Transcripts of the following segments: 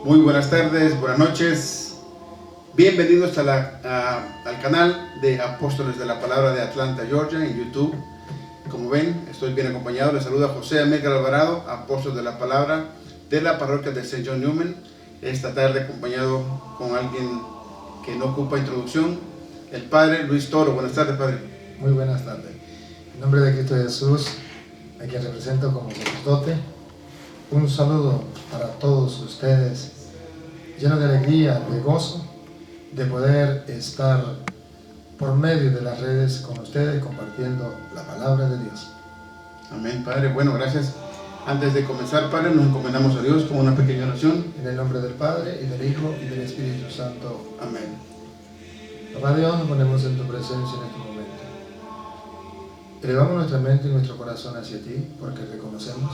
Muy buenas tardes, buenas noches. Bienvenidos al canal de Apóstoles de la Palabra de Atlanta, Georgia, en YouTube. Como ven, estoy bien acompañado. Les saluda José Amílcar Alvarado, apóstol de la Palabra de la parroquia de St. John Newman. Esta tarde acompañado con alguien que no ocupa introducción, el Padre Luis Toro. Buenas tardes, Padre. Muy buenas tardes. En nombre de Cristo Jesús, a quien represento como sacerdote, un saludo para todos ustedes, lleno de alegría, de gozo, de poder estar por medio de las redes con ustedes compartiendo la palabra de Dios. Amén, Padre. Bueno, gracias. Antes de comenzar, Padre, nos encomendamos a Dios con una pequeña oración. En el nombre del Padre, y del Hijo, y del Espíritu Santo. Amén. Papá Dios, nos ponemos en tu presencia en este momento. Elevamos nuestra mente y nuestro corazón hacia ti, porque reconocemos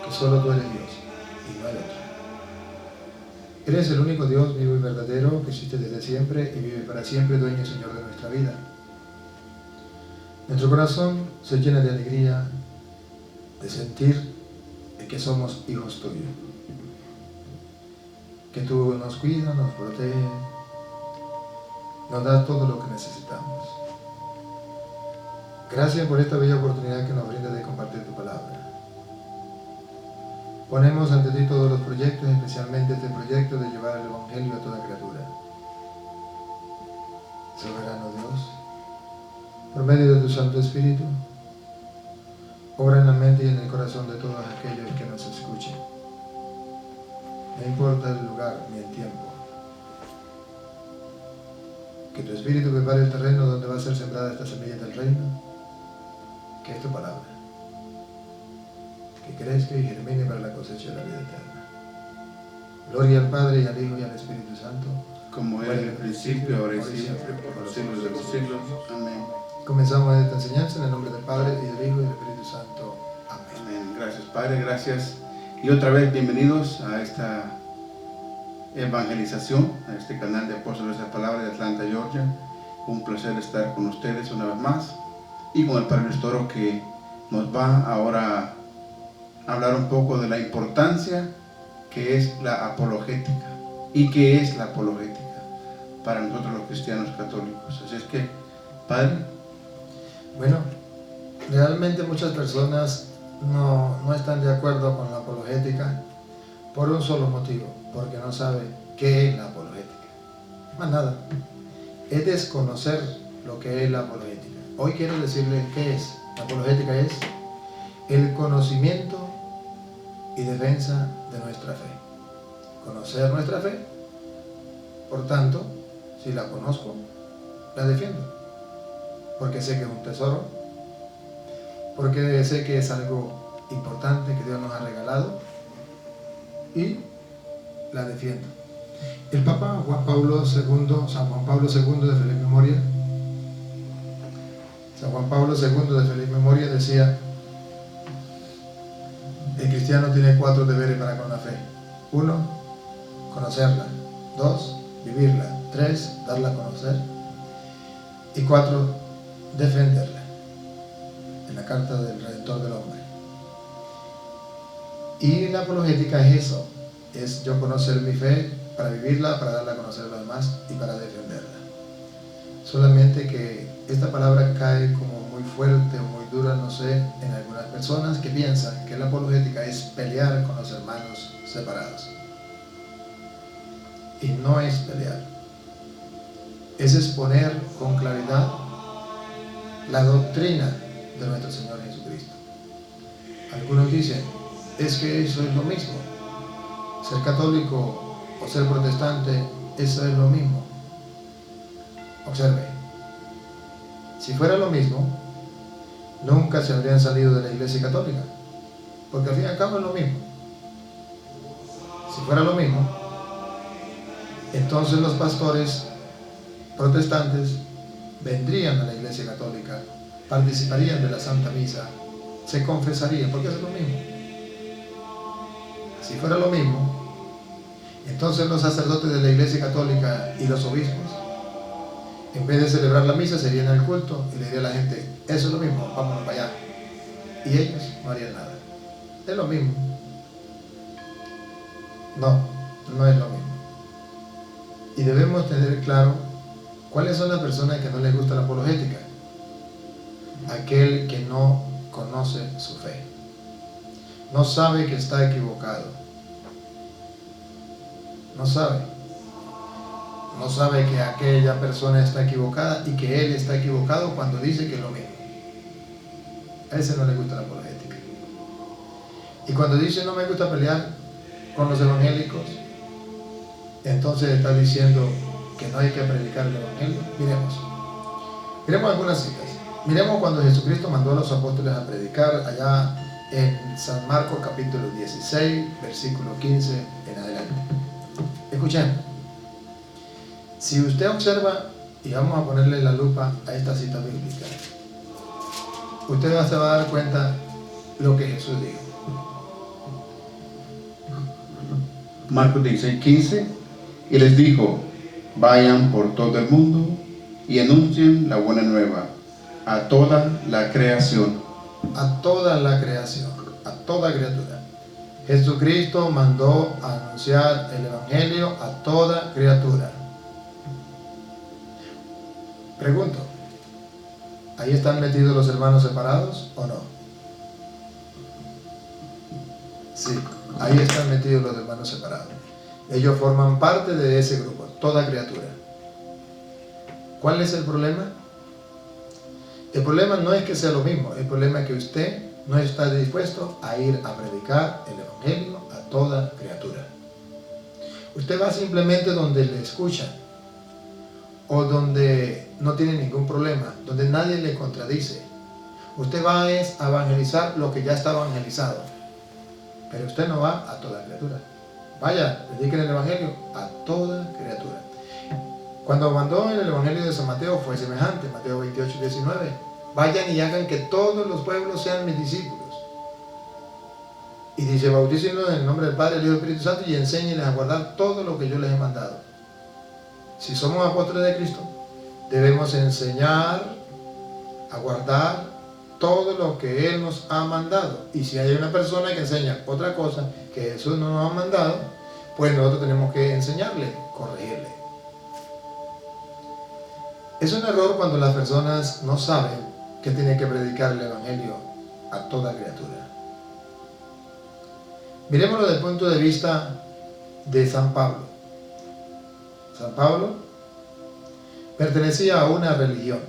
que solo tú eres Dios, y no hay otro. Eres el único Dios vivo y verdadero que existe desde siempre y vive para siempre, dueño y Señor de nuestra vida. Nuestro corazón se llena de alegría de sentir que somos hijos tuyos, que tú nos cuidas, nos proteges, nos das todo lo que necesitamos. Gracias por esta bella oportunidad que nos brinda de compartir tu palabra. Ponemos ante ti todos los proyectos, especialmente este proyecto de llevar el Evangelio a toda criatura. Soberano Dios, por medio de tu Santo Espíritu, obra en la mente y en el corazón de todos aquellos que nos escuchen. No importa el lugar ni el tiempo. Que tu Espíritu prepare el terreno donde va a ser sembrada esta semilla del reino, que es tu palabra. Que crezca y germine para la cosecha de la vida eterna. Gloria al Padre, y al Hijo, y al Espíritu Santo, Como era en el principio, ahora y siempre, por los siglos de los siglos. Amén. Comenzamos esta enseñanza en el nombre del Padre, y del Hijo, y del Espíritu Santo. Amén. Amén. Gracias, Padre, gracias. Y otra vez, bienvenidos a esta evangelización, a este canal de Apóstoles de la Palabra de Atlanta, Georgia. Un placer estar con ustedes una vez más. Y con el Padre Luis Toro, que nos va ahora a hablar un poco de la importancia que es la apologética. ¿Y qué es la apologética para nosotros los cristianos católicos? Así es que, Padre. Bueno, realmente muchas personas no están de acuerdo con la apologética por un solo motivo, porque no saben qué es la apologética. Más nada, es desconocer lo que es la apologética. Hoy quiero decirles qué es. La apologética es el conocimiento y defensa de nuestra fe. Conocer nuestra fe, por tanto, si la conozco, la defiendo. Porque sé que es un tesoro, porque sé que es algo importante que Dios nos ha regalado, y la defiendo. El Papa Juan Pablo II, San Juan Pablo II de feliz memoria, San Juan Pablo II de feliz memoria decía: el cristiano tiene 4 deberes para con la fe. 1, conocerla. 2, vivirla. 3, darla a conocer. Y 4, defenderla. En la carta del Redentor del hombre. Y la apologética es eso, es yo conocer mi fe para vivirla, para darla a conocer a los demás y para defenderla. Solamente que esta palabra cae como muy fuerte o muy dura, no sé, en algunas personas que piensan que la apologética es pelear con los hermanos separados. Y no es pelear, es exponer con claridad la doctrina de nuestro Señor Jesucristo. Algunos dicen, es que eso es lo mismo, ser católico o ser protestante, eso es lo mismo. Observe, si fuera lo mismo, nunca se habrían salido de la Iglesia Católica, porque al fin y al cabo es lo mismo. Si fuera lo mismo, entonces los pastores protestantes vendrían a la Iglesia Católica, participarían de la Santa Misa, se confesarían, porque es lo mismo. Si fuera lo mismo, entonces los sacerdotes de la Iglesia Católica y los obispos, en vez de celebrar la misa, se irían al culto y le diría a la gente, eso es lo mismo, vámonos para allá. Y ellos no harían nada. Es lo mismo. No, no es lo mismo. Y debemos tener claro cuáles son las personas que no les gusta la apologética. Aquel que no conoce su fe, no sabe que está equivocado, no sabe que aquella persona está equivocada y que él está equivocado cuando dice que es lo mismo. A ese no le gusta la apologética. Y cuando dice no me gusta pelear con los evangélicos, entonces está diciendo que no hay que predicar el evangelio. Miremos algunas citas. Miremos cuando Jesucristo mandó a los apóstoles a predicar allá en San Marcos capítulo 16, versículo 15 en adelante. Escuchen. Si usted observa, y vamos a ponerle la lupa a esta cita bíblica, usted se va a dar cuenta lo que Jesús dijo. Marcos 16, 15, y les dijo: vayan por todo el mundo y anuncien la buena nueva a toda la creación. A toda la creación, a toda criatura. Jesucristo mandó a anunciar el evangelio a toda criatura. Pregunto, ¿ahí están metidos los hermanos separados o no? Sí, ahí están metidos los hermanos separados. Ellos forman parte de ese grupo, toda criatura. ¿Cuál es el problema? El problema no es que sea lo mismo, el problema es que usted no está dispuesto a ir a predicar el evangelio a toda criatura. Usted va simplemente donde le escucha, o donde no tiene ningún problema, donde nadie le contradice. Usted va a evangelizar lo que ya está evangelizado, pero usted no va a toda criatura. Vaya, prediquen el evangelio a toda criatura. Cuando mandó en el evangelio de San Mateo fue semejante, Mateo 28, 19. Vayan y hagan que todos los pueblos sean mis discípulos. Y dice, bautícenlos en el nombre del Padre, del Hijo y del Espíritu Santo y enséñenles a guardar todo lo que yo les he mandado. Si somos apóstoles de Cristo, debemos enseñar a guardar todo lo que Él nos ha mandado. Y si hay una persona que enseña otra cosa que Jesús no nos ha mandado, pues nosotros tenemos que enseñarle, corregirle. Es un error cuando las personas no saben que tienen que predicar el evangelio a toda criatura. Miremoslo desde el punto de vista de San Pablo. San Pablo pertenecía a una religión,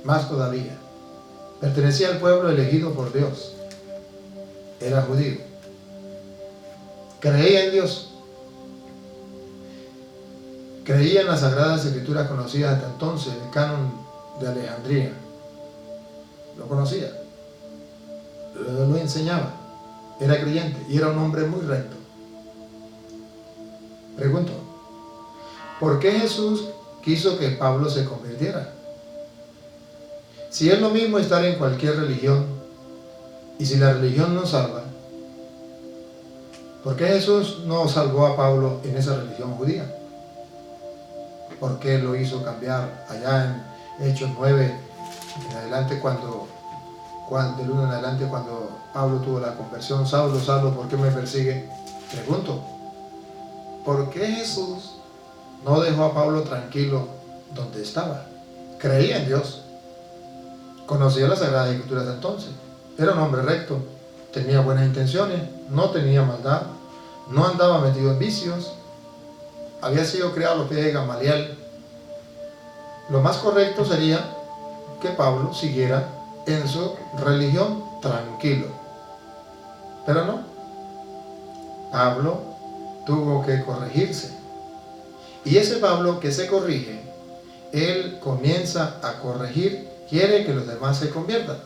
más todavía, pertenecía al pueblo elegido por Dios, era judío, creía en Dios, creía en las Sagradas Escrituras conocidas hasta entonces, el canon de Alejandría, lo conocía, lo enseñaba, era creyente y era un hombre muy recto. Pregunto, ¿por qué Jesús quiso que Pablo se convirtiera? Si es lo mismo estar en cualquier religión, y si la religión no salva, ¿por qué Jesús no salvó a Pablo en esa religión judía? ¿Por qué lo hizo cambiar allá en Hechos 9 en adelante, del 1 en adelante, cuando Pablo tuvo la conversión? Saulo, Saulo, ¿por qué me persigue? Pregunto, ¿por qué Jesús no dejó a Pablo tranquilo donde estaba? Creía en Dios, conocía las Sagradas Escrituras de entonces, era un hombre recto, tenía buenas intenciones, no tenía maldad, no andaba metido en vicios, había sido criado a los pies de Gamaliel. Lo más correcto sería que Pablo siguiera en su religión tranquilo, pero no. Pablo tuvo que corregirse, y ese Pablo que se corrige, él comienza a corregir, quiere que los demás se conviertan.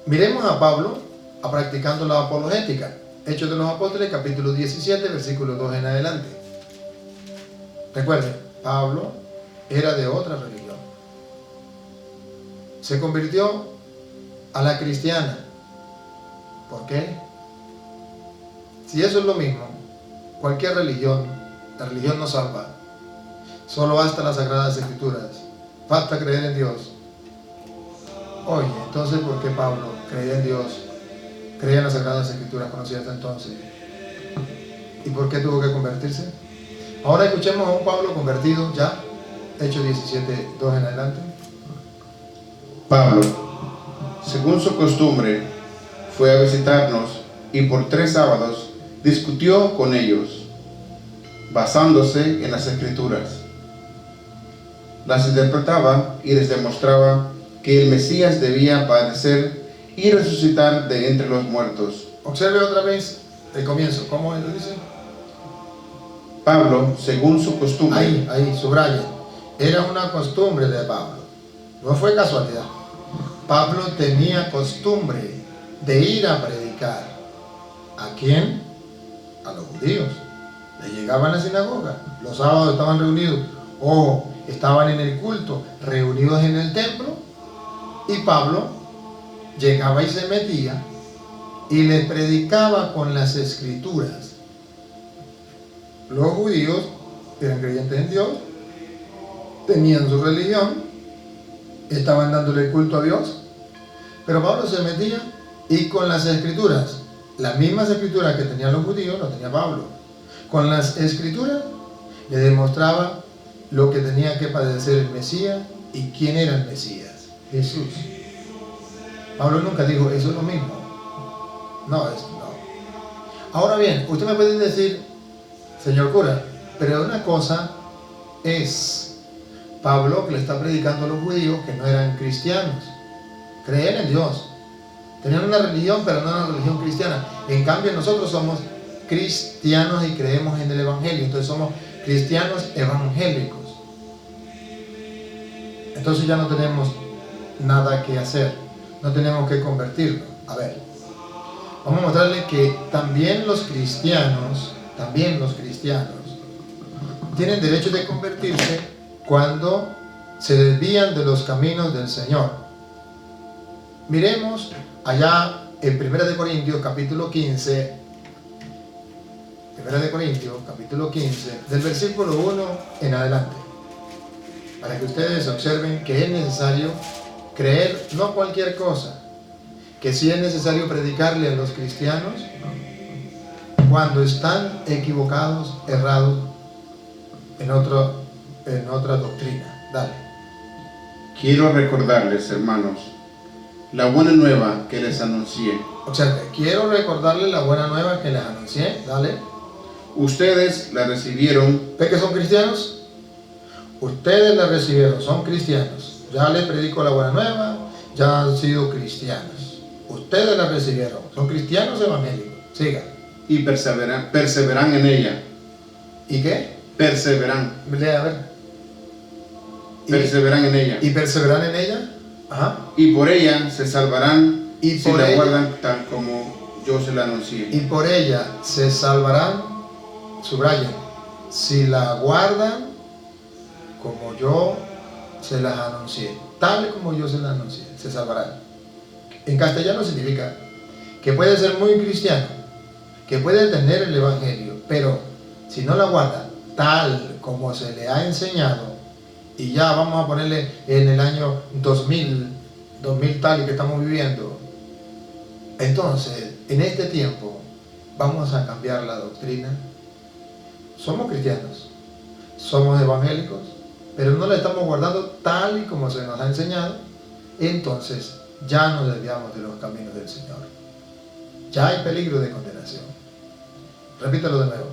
Miremos a Pablo practicando la apologética. Hechos de los Apóstoles, capítulo 17, versículo 2 en adelante. Recuerden, Pablo era de otra religión. Se convirtió a la cristiana. ¿Por qué? Si eso es lo mismo, cualquier religión, la religión no salva. Solo basta las Sagradas Escrituras. Basta creer en Dios. Oye, entonces, ¿por qué Pablo creía en Dios? Creía en las Sagradas Escrituras conocidas hasta entonces. ¿Y por qué tuvo que convertirse? Ahora escuchemos a un Pablo convertido ya, Hechos 17:2 en adelante. Pablo, según su costumbre, fue a visitarnos y por 3 sábados discutió con ellos, basándose en las Escrituras. Las interpretaba y les demostraba que el Mesías debía padecer y resucitar de entre los muertos. Observe otra vez el comienzo. ¿Cómo él lo dice? Pablo, según su costumbre. Ahí, subraya. Era una costumbre de Pablo. No fue casualidad. Pablo tenía costumbre de ir a predicar. ¿A quién? A los judíos. Le llegaban a la sinagoga. Los sábados estaban reunidos. O estaban en el culto, reunidos en el templo. Y Pablo llegaba y se metía y les predicaba con las Escrituras. Los judíos eran creyentes en Dios, tenían su religión, estaban dándole el culto a Dios, pero Pablo se metía y con las Escrituras, las mismas Escrituras que tenían los judíos, las tenía Pablo. Con las Escrituras le demostraba lo que tenía que padecer el Mesías y quién era el Mesías, Jesús. Pablo nunca dijo, eso es lo mismo. No. Ahora bien, usted me puede decir, señor cura, pero una cosa es Pablo que le está predicando a los judíos que no eran cristianos, creían en Dios, tenían una religión pero no una religión cristiana. En cambio nosotros somos cristianos y creemos en el Evangelio, entonces somos cristianos evangélicos. Entonces ya no tenemos nada que hacer, no tenemos que convertirnos. A ver, vamos a mostrarle que también los cristianos tienen derecho de convertirse cuando se desvían de los caminos del Señor. Miremos allá en 1 Corintios capítulo 15, 1 Corintios capítulo 15, del versículo 1 en adelante, para que ustedes observen que es necesario creer no cualquier cosa, que sí es necesario predicarle a los cristianos cuando están equivocados, errados en otra doctrina. Dale. Quiero recordarles, hermanos, la buena nueva que les anuncié. Observe, quiero recordarles la buena nueva que les anuncié. Dale. Ustedes la recibieron. ¿Ve que son cristianos? Ustedes la recibieron, son cristianos. Ya les predico la buena nueva, ya han sido cristianos. Ustedes la recibieron, son cristianos evangélicos. Siga. Y perseveran en ella. ¿Y qué? Perseveran. Lea, a ver. Perseveran en ella. ¿Y perseveran en ella? Ajá. Y por ella se salvarán y si la guardan tal como yo se la anuncié. Y por ella se salvarán, subrayen, si la guardan como yo se las anuncié, tal como yo se las anuncié, se salvarán. En castellano significa que puede ser muy cristiano, que puede tener el evangelio, pero si no la guarda tal como se le ha enseñado, y ya vamos a ponerle en el año 2000 tal y que estamos viviendo, entonces en este tiempo vamos a cambiar la doctrina. Somos cristianos, somos evangélicos, pero no la estamos guardando tal y como se nos ha enseñado, entonces ya nos desviamos de los caminos del Señor. Ya hay peligro de condenación. Repítalo de nuevo.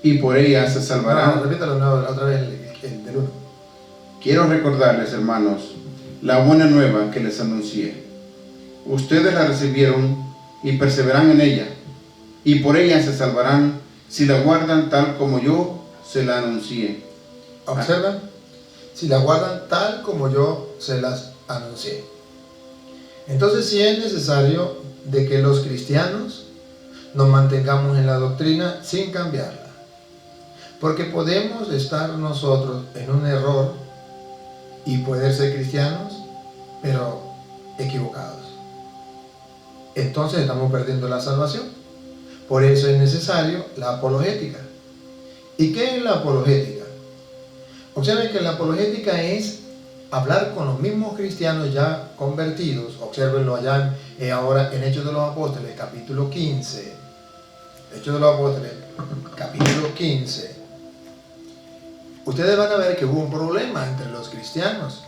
Y por ella se salvarán. No, repítalo de nuevo, otra vez el del 1. Quiero recordarles, hermanos, la buena nueva que les anuncié. Ustedes la recibieron y perseveran en ella, y por ella se salvarán si la guardan tal como yo se la anuncié. ¿Observan? Si la guardan tal como yo se las anuncié. Entonces sí es necesario de que los cristianos nos mantengamos en la doctrina sin cambiarla. Porque podemos estar nosotros en un error y poder ser cristianos, pero equivocados. Entonces estamos perdiendo la salvación. Por eso es necesario la apologética. ¿Y qué es la apologética? Observen que la apologética es hablar con los mismos cristianos ya convertidos. Obsérvenlo allá ahora en Hechos de los Apóstoles, capítulo 15. Hechos de los Apóstoles, capítulo 15, ustedes van a ver que hubo un problema entre los cristianos.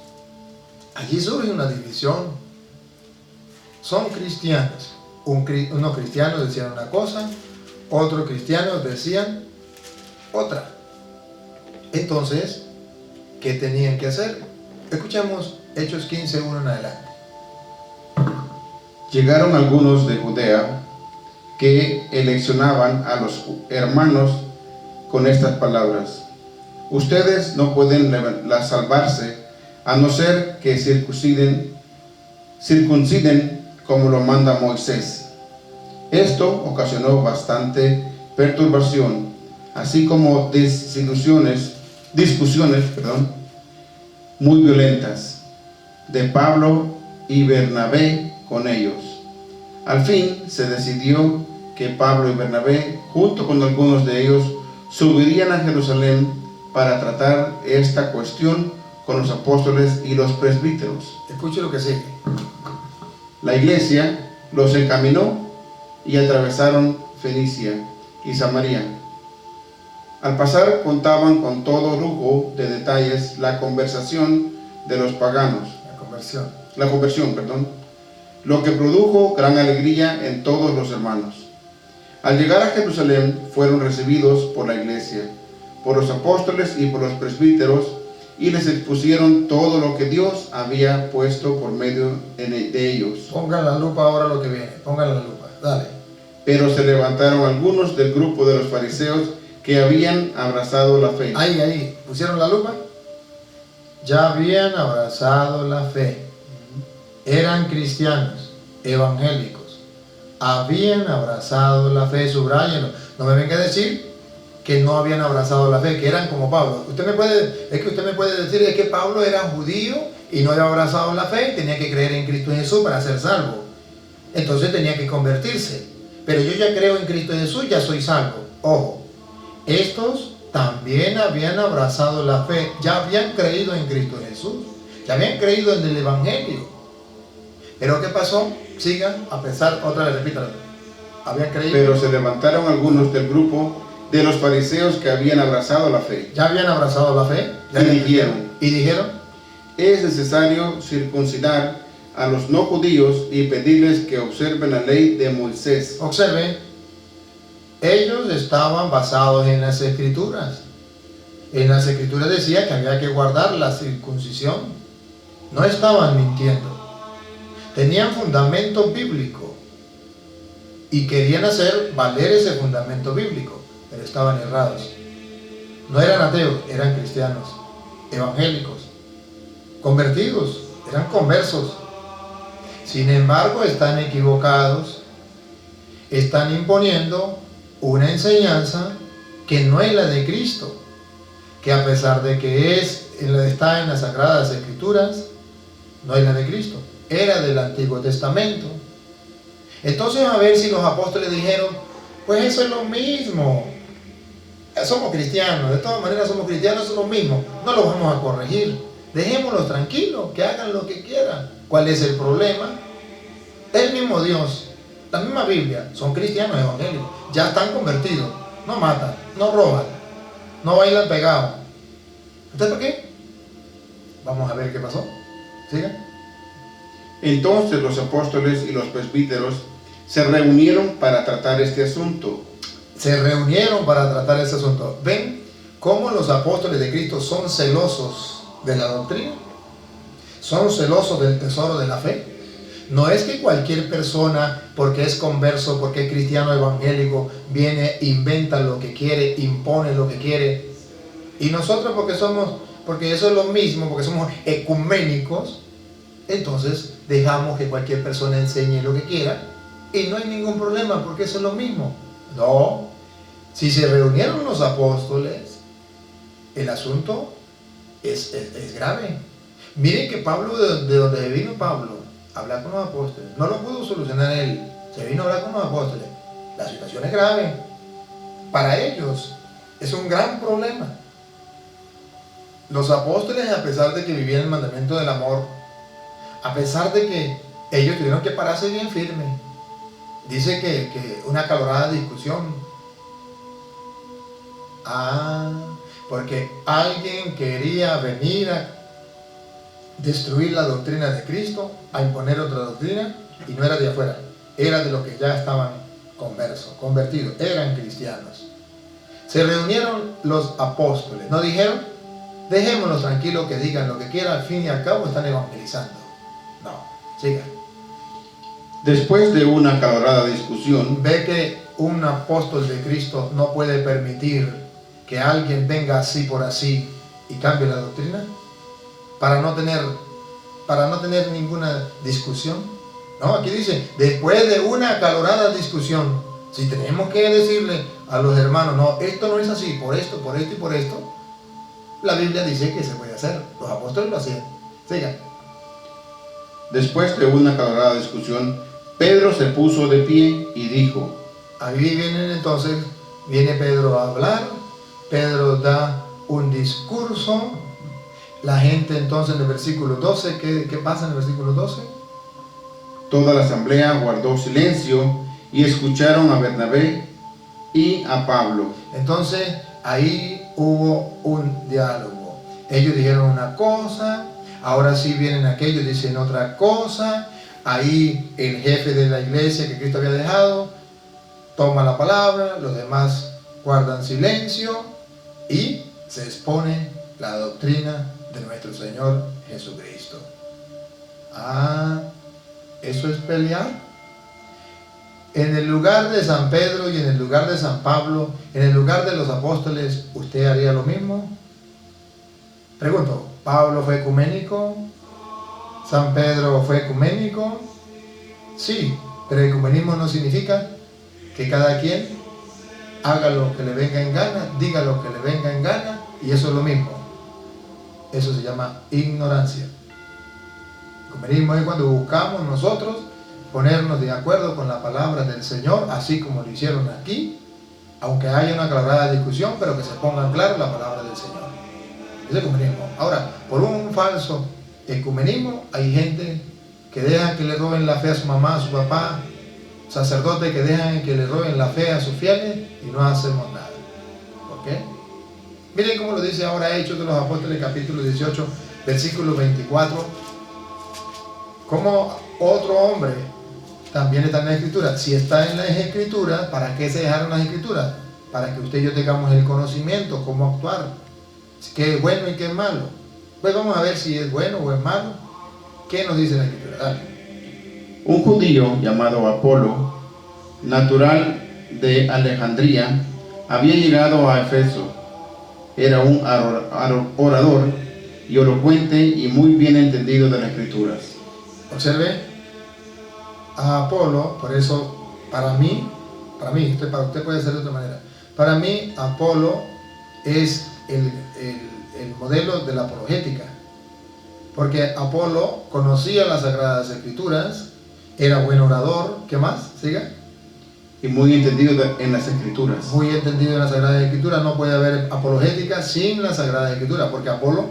Allí surge una división. Son cristianos. Unos cristianos decían una cosa, otros cristianos decían otra. Entonces, ¿qué tenían que hacer? Escuchemos Hechos 15, 1 en adelante. Llegaron algunos de Judea que eleccionaban a los hermanos con estas palabras: ustedes no pueden salvarse a no ser que circunciden como lo manda Moisés. Esto ocasionó bastante perturbación, así como discusiones muy violentas de Pablo y Bernabé con ellos. Al fin se decidió que Pablo y Bernabé, junto con algunos de ellos, subirían a Jerusalén para tratar esta cuestión con los apóstoles y los presbíteros. Escuche lo que sigue. La iglesia los encaminó y atravesaron Fenicia y Samaria. Al pasar contaban con todo lujo de detalles la conversión de los paganos. La conversión, lo que produjo gran alegría en todos los hermanos. Al llegar a Jerusalén fueron recibidos por la iglesia, por los apóstoles y por los presbíteros, y les expusieron todo lo que Dios había puesto por medio de ellos. Pongan la lupa ahora lo que viene, pongan la lupa, dale. Pero se levantaron algunos del grupo de los fariseos que habían abrazado la fe. Ahí, pusieron la lupa. Ya habían abrazado la fe. Eran cristianos, evangélicos. Habían abrazado la fe, subrayenlo. No me venga a decir que no habían abrazado la fe, que eran como Pablo. Usted me puede decir es que Pablo era judío y no había abrazado la fe, tenía que creer en Cristo Jesús para ser salvo. Entonces tenía que convertirse. Pero yo ya creo en Cristo Jesús, ya soy salvo. Ojo, estos también habían abrazado la fe, ya habían creído en Cristo Jesús, ya habían creído en el Evangelio. Pero ¿qué pasó? Sigan, a pesar, otra vez repítalo. Habían creído. Pero se levantaron algunos del grupo de los fariseos que habían abrazado la fe. Ya habían abrazado la fe. Y dijeron, es necesario circuncidar a los no judíos y pedirles que observen la ley de Moisés. Observen, ellos estaban basados en las escrituras. En las escrituras decía que había que guardar la circuncisión. No estaban mintiendo. Tenían fundamento bíblico y querían hacer valer ese fundamento bíblico, pero estaban errados. No eran ateos, eran cristianos, evangélicos, convertidos, eran conversos. Sin embargo, están equivocados, están imponiendo una enseñanza que no es la de Cristo, que a pesar de que está en las Sagradas Escrituras, no es la de Cristo, era del Antiguo Testamento. Entonces, a ver si los apóstoles dijeron, pues eso es lo mismo, somos cristianos, de todas maneras somos cristianos, es lo mismo, no los vamos a corregir, dejémoslos tranquilos, que hagan lo que quieran. ¿Cuál es el problema? El mismo Dios, la misma Biblia, son cristianos evangélicos, ya están convertidos, no matan, no roban, no bailan pegados. ¿Entonces por qué? Vamos a ver qué pasó. ¿Sigan? Entonces los apóstoles y los presbíteros se reunieron para tratar este asunto. ¿Ven cómo los apóstoles de Cristo son celosos de la doctrina? Son celosos del tesoro de la fe. No es que cualquier persona, porque es converso, porque es cristiano evangélico, viene, inventa lo que quiere, impone lo que quiere. Y nosotros porque eso es lo mismo, porque somos ecuménicos, entonces dejamos que cualquier persona enseñe lo que quiera y no hay ningún problema, porque eso es lo mismo. No, si se reunieron los apóstoles, el asunto es grave. Miren que Pablo, de donde vino Pablo, hablar con los apóstoles, no lo pudo solucionar él, se vino a hablar con los apóstoles. La situación es grave. Para ellos es un gran problema. Los apóstoles, a pesar de que vivían el mandamiento del amor, a pesar de que ellos tuvieron que pararse bien firme, dice que una acalorada discusión Porque alguien quería venir a destruir la doctrina de Cristo, a imponer otra doctrina, y no era de afuera, era de los que ya estaban convertidos, eran cristianos. Se reunieron los apóstoles, no dijeron, dejémoslos tranquilos que digan lo que quieran, al fin y al cabo están evangelizando. No, sigan. Después de una acalorada discusión, Ve que un apóstol de Cristo no puede permitir que alguien venga así por así y cambie la doctrina para no tener ninguna discusión. No, aquí dice, después de una acalorada discusión, si tenemos que decirle a los hermanos, no, esto no es así, por esto, por esto y por esto, la Biblia dice que se puede hacer. Los apóstoles lo hacían. Sigan. Después de una acalorada discusión, Pedro se puso de pie y dijo. Ahí viene Pedro a hablar. Pedro da un discurso. La gente entonces en el versículo 12, ¿qué pasa en el versículo 12? Toda la asamblea guardó silencio y escucharon a Bernabé y a Pablo. Entonces ahí hubo un diálogo. Ellos dijeron una cosa, ahora sí vienen aquellos, dicen otra cosa. Ahí el jefe de la iglesia que Cristo había dejado toma la palabra, los demás guardan silencio y se expone la doctrina de nuestro Señor Jesucristo. Eso es pelear. En el lugar de San Pedro y en el lugar de San Pablo, en el lugar de los apóstoles, ¿usted haría lo mismo? Pregunto, ¿Pablo fue ecuménico? ¿San Pedro fue ecuménico? Sí, pero ecumenismo no significa que cada quien haga lo que le venga en gana, diga lo que le venga en gana, y eso es lo mismo. Eso se llama ignorancia. Ecumenismo es cuando buscamos nosotros ponernos de acuerdo con la palabra del Señor, así como lo hicieron aquí, aunque haya una aclarada discusión, pero que se ponga en claro la palabra del Señor. Es ecumenismo. Ahora, por un falso ecumenismo, hay gente que deja que le roben la fe a su mamá, a su papá, sacerdotes que dejan que le roben la fe a sus fieles y no hacemos nada. ¿Por qué? Miren cómo lo dice ahora Hechos de los Apóstoles, capítulo 18, versículo 24. Como otro hombre también está en la Escritura. Si está en las Escrituras, ¿para qué se dejaron las Escrituras? Para que usted y yo tengamos el conocimiento, cómo actuar, qué es bueno y qué es malo. Pues vamos a ver si es bueno o es malo. ¿Qué nos dice la Escritura? Dale. Un judío llamado Apolo, natural de Alejandría, había llegado a Efeso. Era un orador y elocuente y muy bien entendido de las Escrituras. Observe, a Apolo, por eso, para mí, para usted puede ser de otra manera. Para mí, Apolo es el modelo de la apologética. Porque Apolo conocía las Sagradas Escrituras, era buen orador, ¿qué más? Siga. Y muy entendido en las Escrituras. Muy entendido en las Sagradas Escrituras. No puede haber apologética sin las Sagradas Escrituras, porque Apolo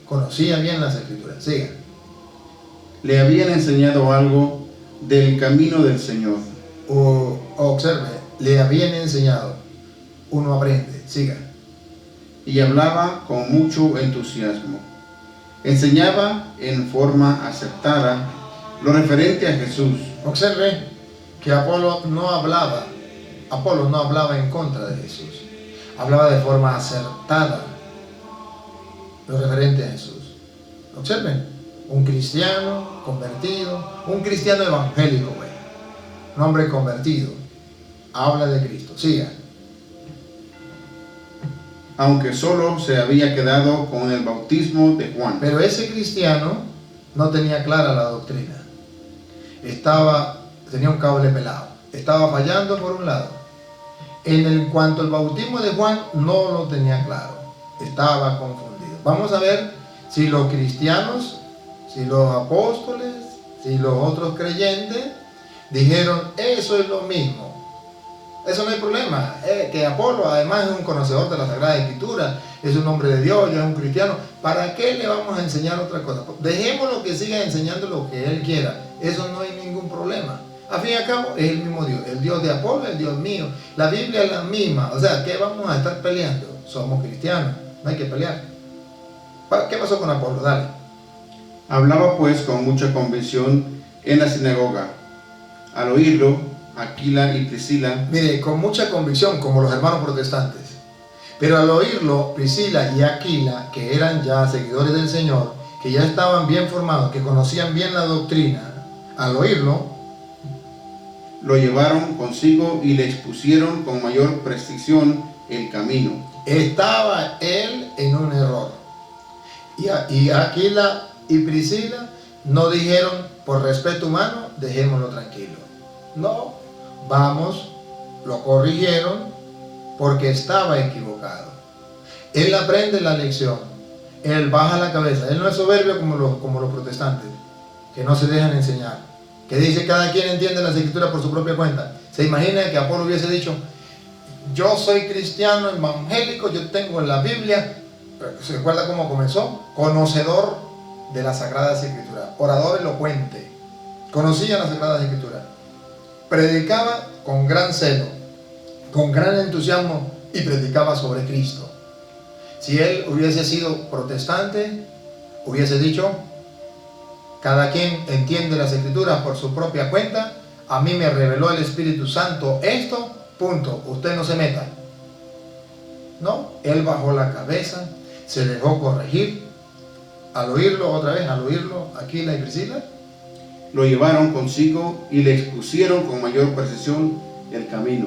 conocía bien las Escrituras. Siga. Le habían enseñado algo del camino del Señor. Observe, le habían enseñado. Uno aprende. Siga. Y hablaba con mucho entusiasmo. Enseñaba en forma aceptada lo referente a Jesús. Observe que Apolo no hablaba en contra de Jesús. Hablaba de forma acertada lo referente a Jesús. Observen, un cristiano convertido, un cristiano evangélico, un hombre convertido, habla de Cristo. Siga. Aunque solo se había quedado con el bautismo de Juan. Pero ese cristiano no tenía clara la doctrina. Tenía un cable pelado. Estaba fallando por un lado. En cuanto al bautismo de Juan, no lo tenía claro. Estaba confundido. Vamos a ver si los cristianos, si los apóstoles, si los otros creyentes dijeron, eso es lo mismo. Eso no hay problema. Que Apolo además es un conocedor de la Sagrada Escritura, es un hombre de Dios, ya es un cristiano. ¿Para qué le vamos a enseñar otra cosa? Dejémoslo que siga enseñando lo que él quiera. Eso no hay ningún problema. al fin y al cabo es el mismo Dios. El Dios de Apolo es el Dios mío. La Biblia es la misma. O sea, ¿qué vamos a estar peleando? Somos cristianos, no hay que pelear. ¿Qué pasó con Apolo? Dale. Hablaba pues con mucha convicción en la sinagoga. Al oírlo, Aquila y Priscila, Mire, con mucha convicción, como los hermanos protestantes. Pero al oírlo, Priscila y Aquila, que eran ya seguidores del Señor, que ya estaban bien formados, que conocían bien la doctrina, al oírlo, lo llevaron consigo y le expusieron con mayor precisión el camino. estaba él en un error. Y Aquila y Priscila no dijeron, por respeto humano, dejémoslo tranquilo. No, vamos, lo corrigieron porque estaba equivocado. Él aprende la lección, él baja la cabeza, él no es soberbio como los protestantes, que no se dejan enseñar, que dice cada quien entiende las escrituras por su propia cuenta. Se imagina que Apolo hubiese dicho, yo soy cristiano evangélico, yo tengo la Biblia. ¿Se recuerda cómo comenzó? Conocedor de las Sagradas Escrituras, orador elocuente, conocía las Sagradas Escrituras, predicaba con gran celo, con gran entusiasmo y predicaba sobre Cristo. Si él hubiese sido protestante, hubiese dicho, cada quien entiende las Escrituras por su propia cuenta, a mí me reveló el Espíritu Santo esto, punto, usted no se meta. No, él bajó la cabeza, se dejó corregir. Al oírlo otra vez, al oírlo Aquila y Priscila, Lo llevaron consigo y le expusieron con mayor precisión el camino.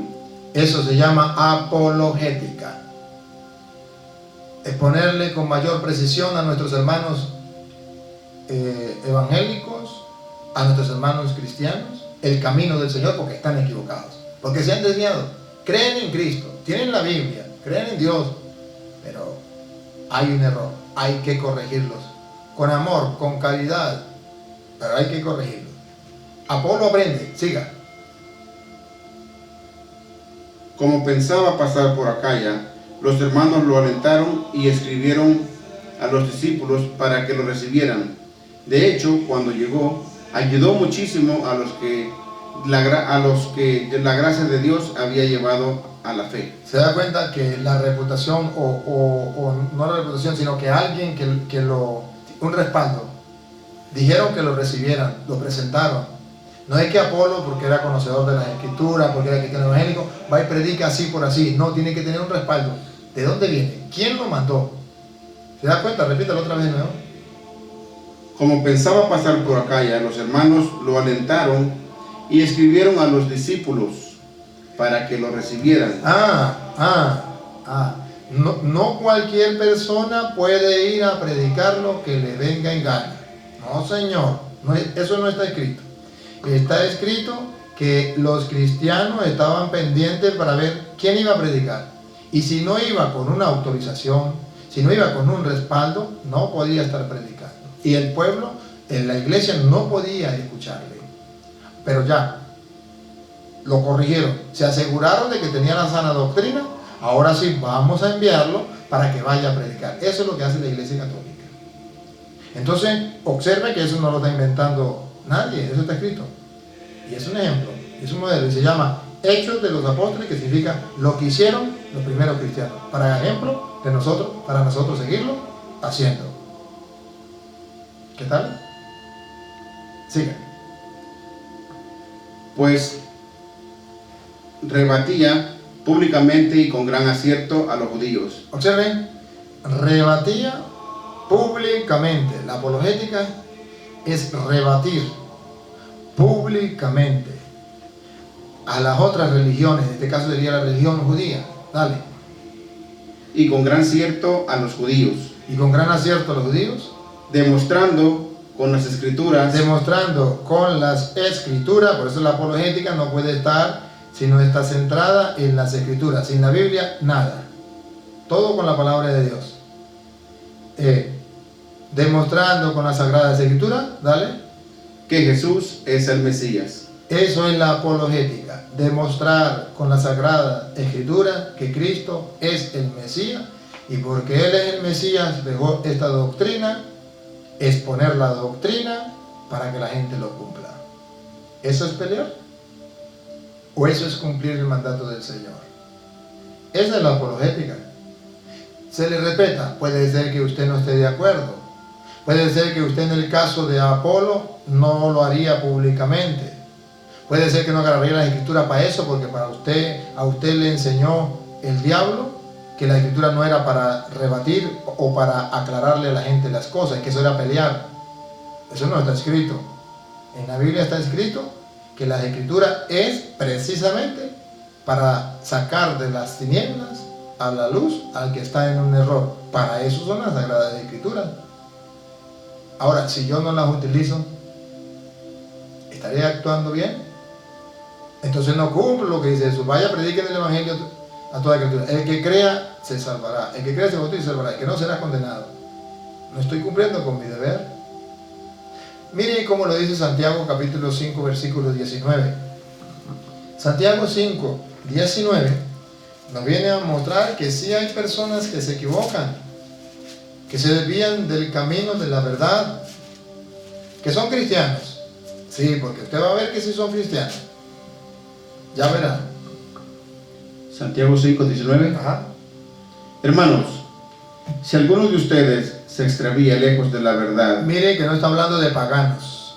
eso se llama apologética. Exponerle con mayor precisión a nuestros hermanos evangélicos, a nuestros hermanos cristianos, el camino del Señor, porque están equivocados, porque se han desviado. Creen en Cristo, tienen la Biblia, creen en Dios, pero hay un error, hay que corregirlos con amor, con caridad, pero hay que corregirlos. Apolo aprende, siga. Como pensaba pasar por Acaya, los hermanos lo alentaron y escribieron a los discípulos para que lo recibieran. De hecho, cuando llegó, ayudó muchísimo a los que la gracia de Dios había llevado a la fe. Se da cuenta que la reputación, o no la reputación, sino que alguien un respaldo, dijeron que lo recibieran, lo presentaron. No es que Apolo, porque era conocedor de las escrituras, porque era cristiano evangélico, va y predica así por así. No, tiene que tener un respaldo. ¿De dónde viene? ¿Quién lo mandó? ¿Se da cuenta? Repítalo otra vez de nuevo. Como pensaba pasar por Acaya, los hermanos lo alentaron y escribieron a los discípulos para que lo recibieran. No cualquier persona puede ir a predicar lo que le venga en gana. No, señor. Eso no está escrito. Está escrito que los cristianos estaban pendientes para ver quién iba a predicar. Y si no iba con una autorización, si no iba con un respaldo, no podía estar predicando. Y el pueblo, en la iglesia, no podía escucharle. Pero ya, lo corrigieron. Se aseguraron de que tenía la sana doctrina. Ahora sí, vamos a enviarlo para que vaya a predicar. Eso es lo que hace la Iglesia Católica. Entonces, observe que eso no lo está inventando nadie, eso está escrito. Y es un ejemplo, es un modelo, y se llama Hechos de los Apóstoles, que significa lo que hicieron los primeros cristianos, para ejemplo de nosotros, para nosotros seguirlo haciendo. ¿Qué tal? Sigue. Pues rebatía públicamente y con gran acierto a los judíos. Observen, rebatía públicamente. La apologética es rebatir públicamente a las otras religiones, en este caso sería la religión judía. Dale. Y con gran acierto a los judíos. Y con gran acierto a los judíos. Demostrando con las escrituras. Demostrando con las escrituras, por eso la apologética no puede estar si no está centrada en las escrituras. Sin la Biblia, nada. Todo con la palabra de Dios. Demostrando con las sagradas escrituras, dale, que Jesús es el Mesías. Eso es la apologética, demostrar con la sagrada escritura que Cristo es el Mesías, y porque Él es el Mesías dejó esta doctrina, exponer la doctrina para que la gente lo cumpla. ¿Eso es pelear? ¿O eso es cumplir el mandato del Señor? Esa es la apologética. Se le respeta. Puede ser que usted no esté de acuerdo. Puede ser que usted en el caso de Apolo no lo haría públicamente. Puede ser que no agarraría la escritura para eso, porque a usted le enseñó el diablo que la escritura no era para rebatir o para aclararle a la gente las cosas, que eso era pelear. Eso no está escrito. En la Biblia está escrito que la escritura es precisamente para sacar de las tinieblas a la luz al que está en un error. Para eso son las sagradas escrituras. Ahora, si yo no las utilizo, ¿estaré actuando bien? Entonces no cumplo lo que dice Jesús. Vaya, prediquen el evangelio a toda criatura. El que crea se salvará. El que crea se bautice y se salvará. El que no será condenado. No estoy cumpliendo con mi deber. Miren cómo lo dice Santiago capítulo 5 versículo 19. Santiago 5, 19 nos viene a mostrar que sí hay personas que se equivocan, que se desvían del camino de la verdad, que son cristianos. Sí, porque usted va a ver que sí son cristianos. Ya verá. Santiago 5, 19. Ajá. Hermanos, si alguno de ustedes se extravía lejos de la verdad. Mire que no está hablando de paganos,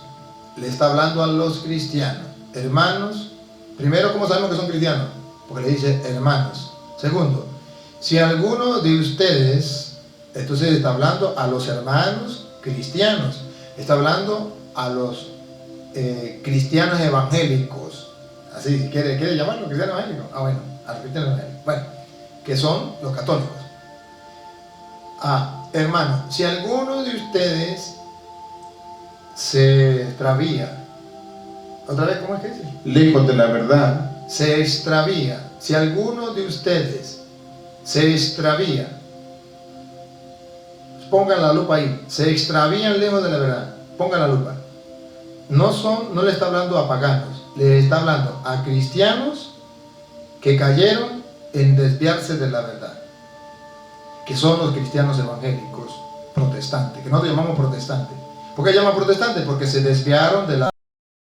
le está hablando a los cristianos. Hermanos, primero, ¿cómo sabemos que son cristianos? Porque le dice hermanos. Segundo, si alguno de ustedes, entonces está hablando a los hermanos cristianos, está hablando a los cristianos evangélicos, así, ¿quiere llamarlo cristiano evangélico? Ah, bueno, a los cristianos evangélicos, bueno, que son los católicos. Hermano, si alguno de ustedes se extravía, otra vez, ¿cómo es que dice? Lejos de la verdad. Se extravía. Si alguno de ustedes se extravía, pongan la lupa ahí, se extravían lejos de la verdad, pongan la lupa. No le está hablando a paganos, le está hablando a cristianos que cayeron en desviarse de la verdad, que son los cristianos evangélicos protestantes, que nosotros llamamos protestantes. ¿Por qué llaman protestantes? Porque se desviaron de la